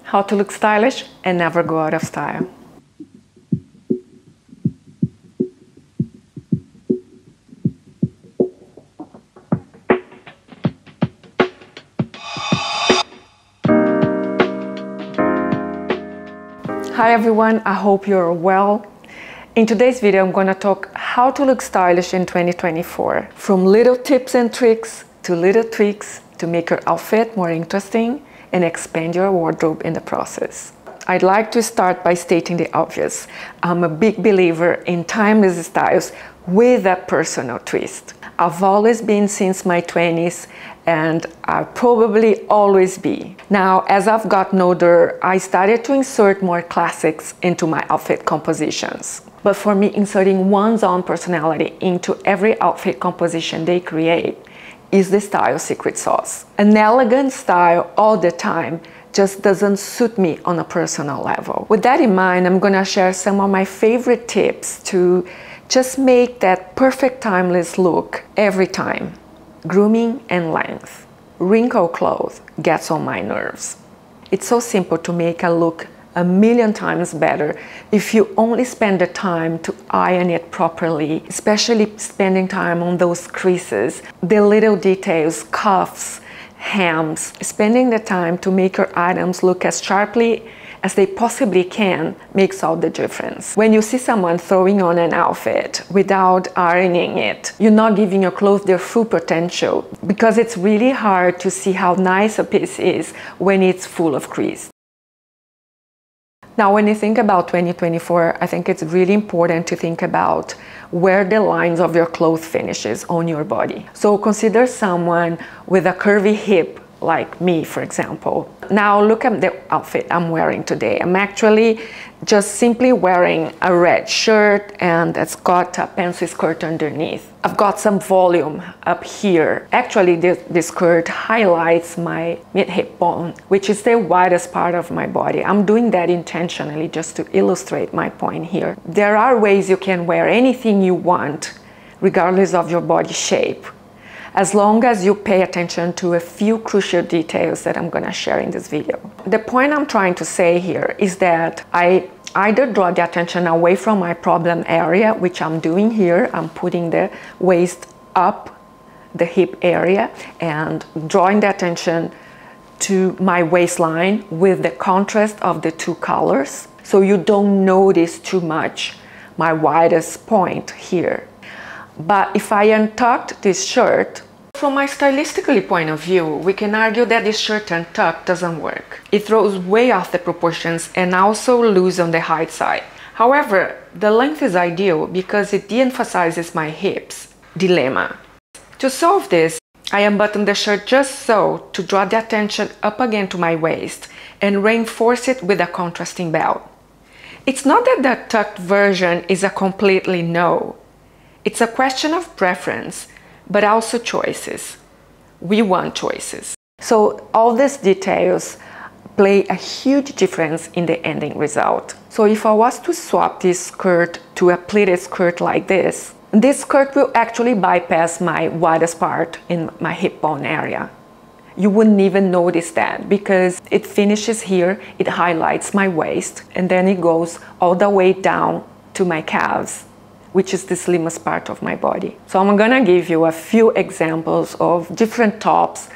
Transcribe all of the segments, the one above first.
how to look stylish and never go out of style. Hi everyone, I hope you're well. In today's video, I'm going to talk how to look stylish in 2024. From little tips and tricks to little tweaks to make your outfit more interesting and expand your wardrobe in the process. I'd like to start by stating the obvious. I'm a big believer in timeless styles with a personal twist. I've always been since my 20s and I'll probably always be. Now, as I've gotten older, I started to insert more classics into my outfit compositions. But for me, inserting one's own personality into every outfit composition they create is the style secret sauce. An elegant style all the time just doesn't suit me on a personal level. With that in mind, I'm gonna share some of my favorite tips to just make that perfect timeless look every time. Grooming and length. Wrinkled clothes gets on my nerves. It's so simple to make a look a million times better if you only spend the time to iron it properly, especially spending time on those creases, the little details, cuffs, hems. Spending the time to make your items look as sharply as they possibly can makes all the difference. When you see someone throwing on an outfit without ironing it, you're not giving your clothes their full potential, because it's really hard to see how nice a piece is when it's full of crease. Now, when you think about 2024, I think it's really important to think about where the lines of your clothes finishes on your body. So consider someone with a curvy hip, like me, for example. Now look at the outfit I'm wearing today. I'm actually just simply wearing a red shirt and it's got a pencil skirt underneath. I've got some volume up here. Actually, this skirt highlights my mid-hip bone, which is the widest part of my body. I'm doing that intentionally just to illustrate my point here. There are ways you can wear anything you want, regardless of your body shape, as long as you pay attention to a few crucial details that I'm gonna share in this video. The point I'm trying to say here is that I either draw the attention away from my problem area, which I'm doing here. I'm putting the waist up the hip area and drawing the attention to my waistline with the contrast of the two colors, so you don't notice too much my widest point here. But if I untucked this shirt, from my stylistically point of view, we can argue that this shirt untucked doesn't work. It throws way off the proportions and also loose on the high side. However, the length is ideal because it de-emphasizes my hips. Dilemma. To solve this, I unbutton the shirt just so to draw the attention up again to my waist and reinforce it with a contrasting belt. It's not that the tucked version is a completely no. It's a question of preference, but also choices. We want choices. So all these details play a huge difference in the ending result. So if I was to swap this skirt to a pleated skirt like this skirt will actually bypass my widest part in my hip bone area. You wouldn't even notice that because it finishes here, it highlights my waist, and then it goes all the way down to my calves, which is the slimmest part of my body. So I'm gonna give you a few examples of different tops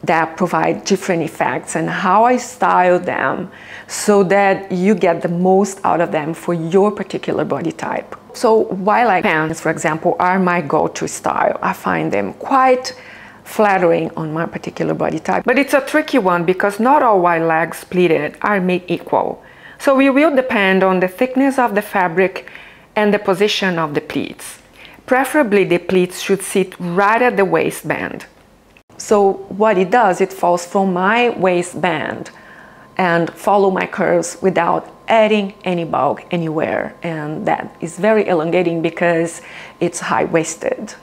that provide different effects and how I style them so that you get the most out of them for your particular body type. So while pants, for example, are my go-to style, I find them quite flattering on my particular body type. But it's a tricky one because not all wide legs pleated are made equal. So it will depend on the thickness of the fabric and the position of the pleats. Preferably the pleats should sit right at the waistband. So what it does, it falls from my waistband and follow my curves without adding any bulk anywhere, and that is very elongating because it's high-waisted.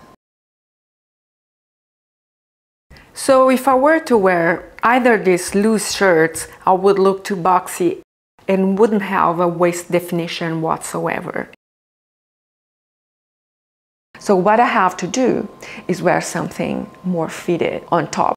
So if I were to wear either these loose shirts, I would look too boxy and wouldn't have a waist definition whatsoever. So what I have to do is wear something more fitted on top.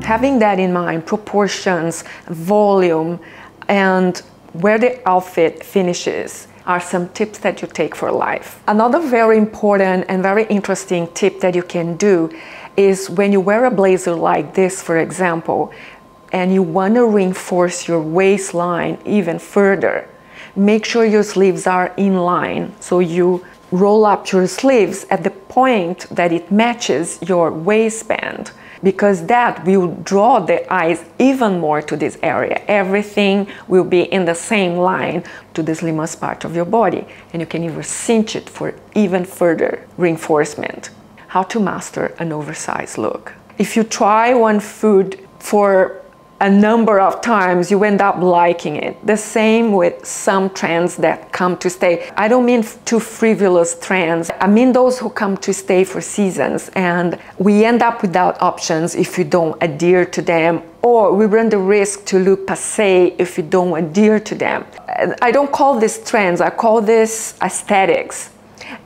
Having that in mind, proportions, volume, and where the outfit finishes are some tips that you take for life. Another very important and very interesting tip that you can do is when you wear a blazer like this, for example, and you want to reinforce your waistline even further, make sure your sleeves are in line. So you roll up your sleeves at the point that it matches your waistband, because that will draw the eyes even more to this area. Everything will be in the same line to the slimmest part of your body, and you can even cinch it for even further reinforcement. How to master an oversized look. If you try one food for a number of times, you end up liking it. The same with some trends that come to stay. I don't mean too frivolous trends. I mean those who come to stay for seasons, and we end up without options if you don't adhere to them, or we run the risk to look passé if you don't adhere to them. I don't call this trends, I call this aesthetics.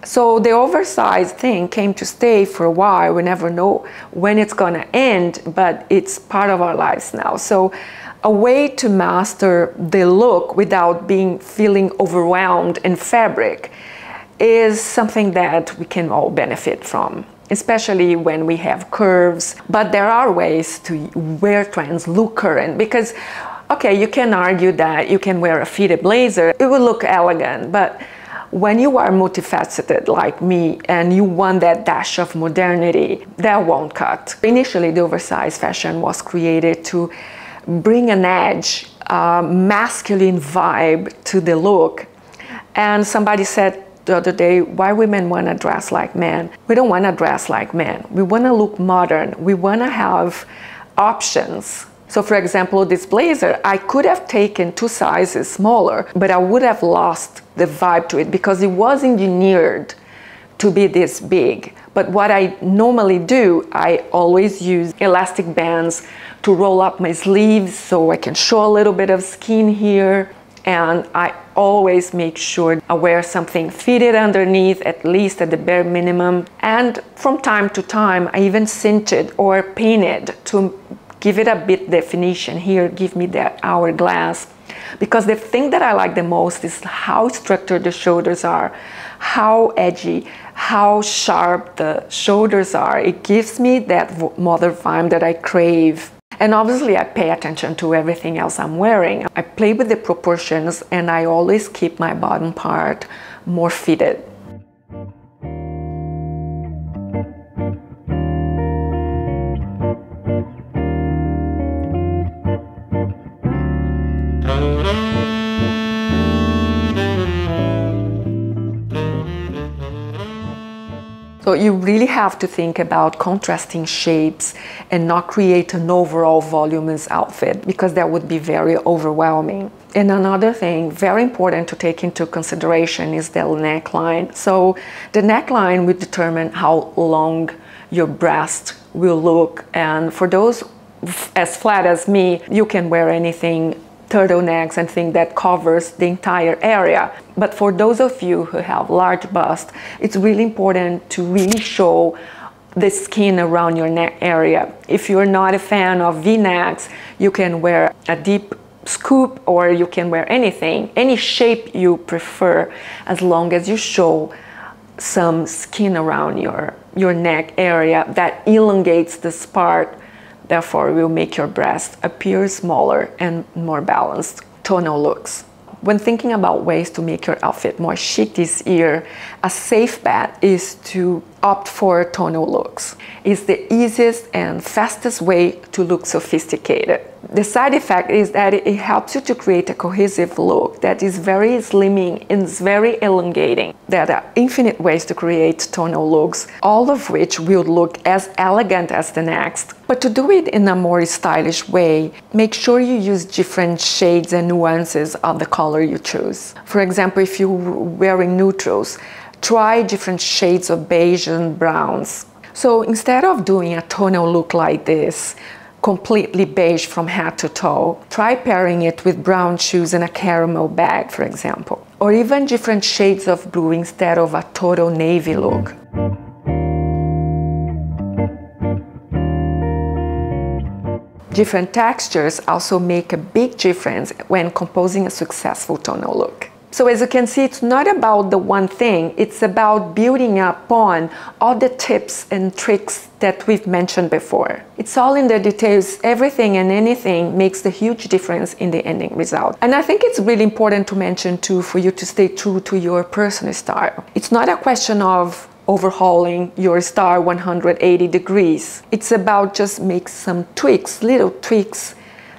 So the oversized thing came to stay for a while. We never know when it's gonna end, but it's part of our lives now. So a way to master the look without feeling overwhelmed in fabric is something that we can all benefit from, especially when we have curves. But there are ways to wear trends, look current, because okay, you can argue that you can wear a fitted blazer, it will look elegant, but when you are multifaceted like me and you want that dash of modernity, that won't cut. Initially, the oversized fashion was created to bring an edge, masculine vibe to the look. And somebody said the other day, why women want to dress like men? We don't want to dress like men. We want to look modern. We want to have options. So for example, this blazer, I could have taken 2 sizes smaller, but I would have lost the vibe to it because it was engineered to be this big. But what I normally do, I always use elastic bands to roll up my sleeves so I can show a little bit of skin here. And I always make sure I wear something fitted underneath, at least at the bare minimum. And from time to time, I even cinch it or pin it to give it a bit definition here, give me that hourglass. Because the thing that I like the most is how structured the shoulders are, how edgy, how sharp the shoulders are. It gives me that mother vibe that I crave. And obviously I pay attention to everything else I'm wearing. I play with the proportions and I always keep my bottom part more fitted. So you really have to think about contrasting shapes and not create an overall voluminous outfit, because that would be very overwhelming. And another thing very important to take into consideration is the neckline. So the neckline will determine how long your breast will look. And for those as flat as me, you can wear anything, turtlenecks and things that covers the entire area. But for those of you who have large bust, it's really important to really show the skin around your neck area. If you're not a fan of V-necks, you can wear a deep scoop, or you can wear anything, any shape you prefer, as long as you show some skin around your neck area that elongates this part. Therefore, it will make your breast appear smaller and more balanced. Tonal looks. When thinking about ways to make your outfit more chic this year, a safe bet is to opt for tonal looks. It's the easiest and fastest way to look sophisticated. The side effect is that it helps you to create a cohesive look that is very slimming and is very elongating. There are infinite ways to create tonal looks, all of which will look as elegant as the next. But to do it in a more stylish way, make sure you use different shades and nuances of the color you choose. For example, if you're wearing neutrals, try different shades of beige and browns. So instead of doing a tonal look like this, completely beige from head to toe, try pairing it with brown shoes and a caramel bag, for example. Or even different shades of blue instead of a total navy look. Different textures also make a big difference when composing a successful tonal look. So as you can see, it's not about the one thing, it's about building upon all the tips and tricks that we've mentioned before. It's all in the details. Everything and anything makes a huge difference in the ending result. And I think it's really important to mention too, for you to stay true to your personal style. It's not a question of overhauling your style 180 degrees. It's about just make some tweaks, little tweaks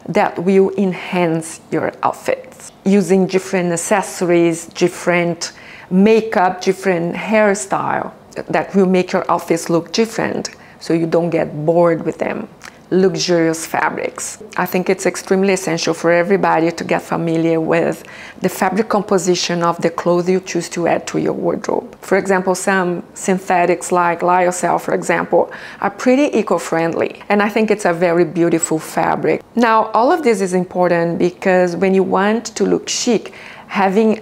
that will enhance your outfits. Using different accessories, different makeup, different hairstyle that will make your outfits look different so you don't get bored with them. Luxurious fabrics. I think it's extremely essential for everybody to get familiar with the fabric composition of the clothes you choose to add to your wardrobe. For example, some synthetics like lyocell, for example, are pretty eco-friendly, and I think it's a very beautiful fabric. Now, all of this is important because when you want to look chic, having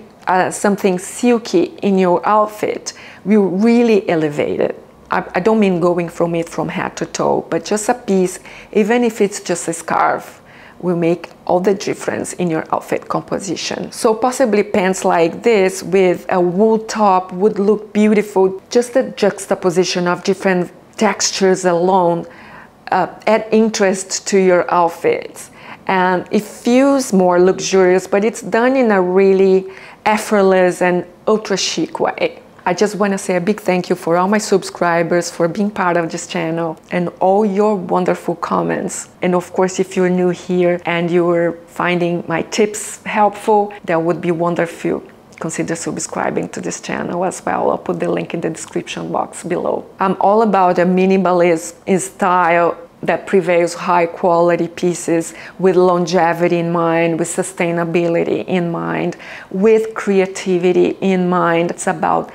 something silky in your outfit will really elevate it. I don't mean going from head to toe, but just a piece, even if it's just a scarf, will make all the difference in your outfit composition. So possibly pants like this with a wool top would look beautiful. Just the juxtaposition of different textures alone add interest to your outfits. And it feels more luxurious, but it's done in a really effortless and ultra chic way. I just want to say a big thank you for all my subscribers for being part of this channel and all your wonderful comments. And of course, if you're new here and you're finding my tips helpful, that would be wonderful. Consider subscribing to this channel as well. I'll put the link in the description box below. I'm all about a minimalist style that prevails high quality pieces with longevity in mind, with sustainability in mind, with creativity in mind. It's about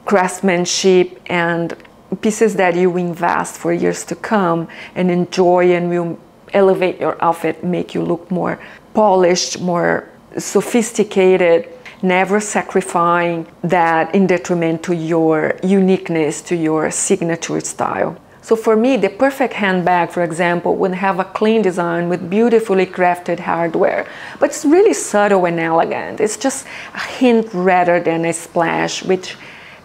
craftsmanship and pieces that you invest for years to come and enjoy and will elevate your outfit, make you look more polished, more sophisticated, never sacrificing that in detriment to your uniqueness, to your signature style. So for me, the perfect handbag, for example, would have a clean design with beautifully crafted hardware, but it's really subtle and elegant. It's just a hint rather than a splash, which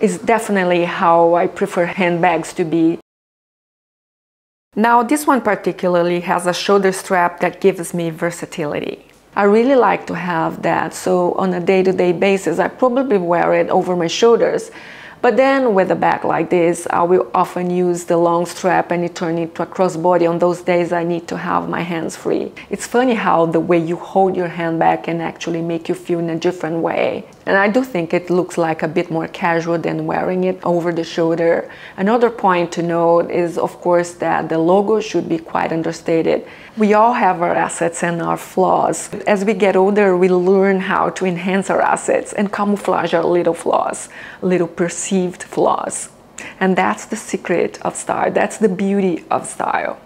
is definitely how I prefer handbags to be. Now, this one particularly has a shoulder strap that gives me versatility. I really like to have that, so on a day-to-day basis, I probably wear it over my shoulders. But then with a bag like this, I will often use the long strap and turn it to a crossbody on those days I need to have my hands free. It's funny how the way you hold your handbag can actually make you feel in a different way. And I do think it looks like a bit more casual than wearing it over the shoulder. Another point to note is, of course, that the logo should be quite understated. We all have our assets and our flaws. As we get older, we learn how to enhance our assets and camouflage our little flaws, little perceived flaws. And that's the secret of style. That's the beauty of style.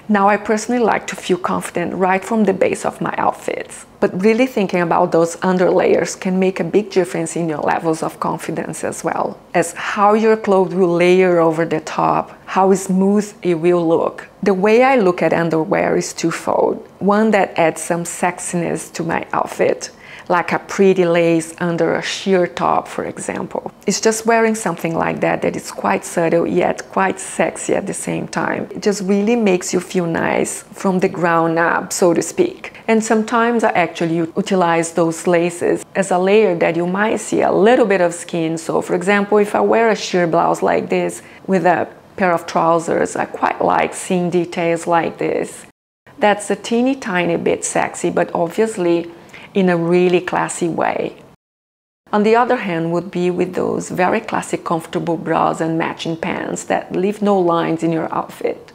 Now, I personally like to feel confident right from the base of my outfits, but really thinking about those underlayers can make a big difference in your levels of confidence as well, as how your clothes will layer over the top, how smooth it will look. The way I look at underwear is twofold. One that adds some sexiness to my outfit, like a pretty lace under a sheer top, for example. It's just wearing something like that is quite subtle yet quite sexy at the same time. It just really makes you feel nice from the ground up, so to speak. And sometimes I actually utilize those laces as a layer that you might see a little bit of skin. So for example, if I wear a sheer blouse like this with a pair of trousers, I quite like seeing details like this. That's a teeny tiny bit sexy, but obviously in a really classy way. On the other hand would be with those very classic comfortable bras and matching pants that leave no lines in your outfit.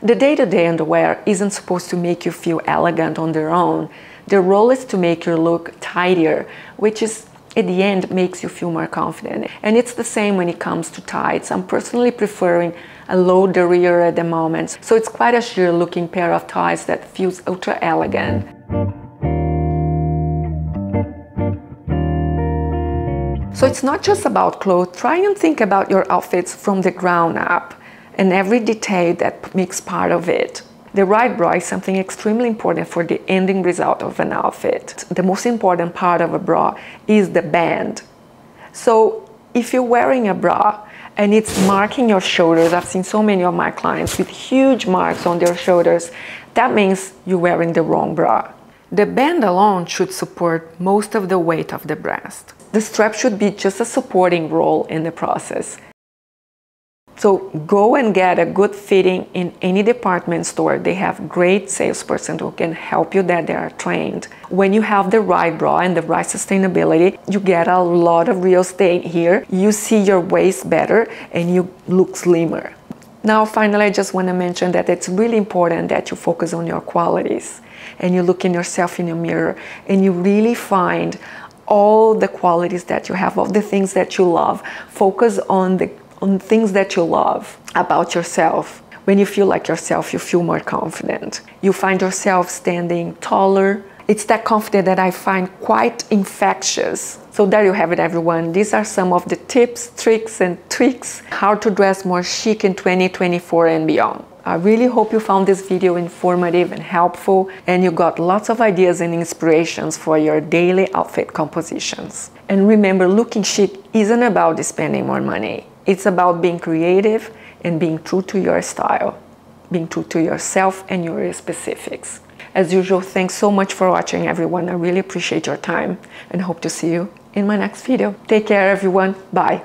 The day-to-day underwear isn't supposed to make you feel elegant on their own. Their role is to make your look tidier, which is at the end makes you feel more confident. And it's the same when it comes to tights. I'm personally preferring a low derriere at the moment, so it's quite a sheer looking pair of tights that feels ultra elegant. So it's not just about clothes. Try and think about your outfits from the ground up and every detail that makes part of it. The right bra is something extremely important for the ending result of an outfit. The most important part of a bra is the band. So if you're wearing a bra and it's marking your shoulders, I've seen so many of my clients with huge marks on their shoulders, that means you're wearing the wrong bra. The band alone should support most of the weight of the breast. The strap should be just a supporting role in the process. So go and get a good fitting in any department store. They have great salespersons who can help you that they are trained. When you have the right bra and the right sustainability, you get a lot of real estate here. You see your waist better and you look slimmer. Now finally, I just want to mention that it's really important that you focus on your qualities and you look in yourself in your mirror and you really find all the qualities that you have, all the things that you love. Focus on things that you love about yourself. When you feel like yourself, you feel more confident. You find yourself standing taller. It's that confidence that I find quite infectious. So there you have it, everyone. These are some of the tips, tricks, and tweaks how to dress more chic in 2024 and beyond. I really hope you found this video informative and helpful, and you got lots of ideas and inspirations for your daily outfit compositions. And remember, looking chic isn't about spending more money. It's about being creative and being true to your style, being true to yourself and your specifics. As usual, thanks so much for watching, everyone. I really appreciate your time and hope to see you in my next video. Take care, everyone. Bye.